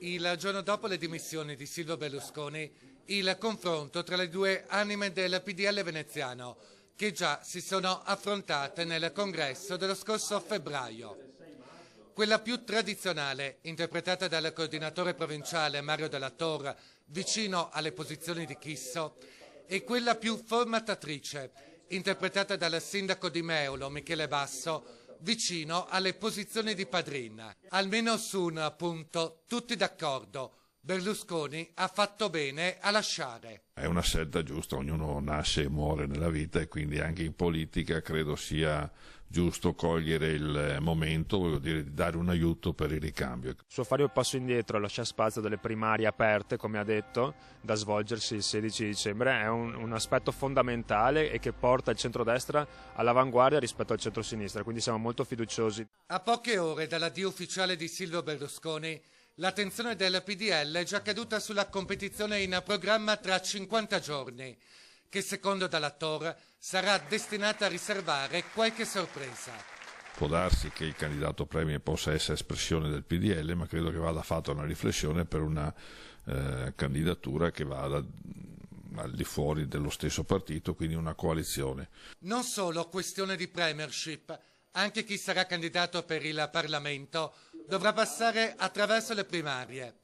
Il giorno dopo le dimissioni di Silvio Berlusconi, il confronto tra le due anime del PDL veneziano, che già si sono affrontate nel congresso dello scorso febbraio. Quella più tradizionale, interpretata dal coordinatore provinciale Mario Della Torre, vicino alle posizioni di Chisso, e quella più formatatrice, interpretata dal sindaco di Meulo, Michele Basso, vicino alle posizioni di Padrin. Almeno su un punto, tutti d'accordo. Berlusconi ha fatto bene a lasciare. È una scelta giusta, ognuno nasce e muore nella vita e quindi anche in politica credo sia giusto cogliere il momento, voglio dire, di dare un aiuto per il ricambio. Suo fare un passo indietro e lasciare spazio delle primarie aperte, come ha detto, da svolgersi il 16 dicembre, è un aspetto fondamentale e che porta il centrodestra all'avanguardia rispetto al centrosinistra, quindi siamo molto fiduciosi. A poche ore dall'addio ufficiale di Silvio Berlusconi, l'attenzione del PDL è già caduta sulla competizione in programma tra 50 giorni, che secondo Dalla Torre sarà destinata a riservare qualche sorpresa. Può darsi che il candidato premier possa essere espressione del PDL, ma credo che vada fatta una riflessione per una candidatura che vada al di fuori dello stesso partito, quindi una coalizione. Non solo questione di premiership, anche chi sarà candidato per il Parlamento dovrà passare attraverso le primarie,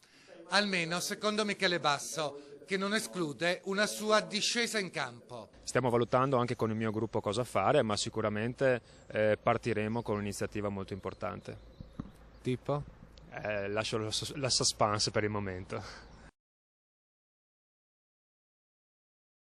almeno secondo Michele Basso, che non esclude una sua discesa in campo. Stiamo valutando anche con il mio gruppo cosa fare, ma sicuramente partiremo con un'iniziativa molto importante. Tipo? Lascio la suspense per il momento.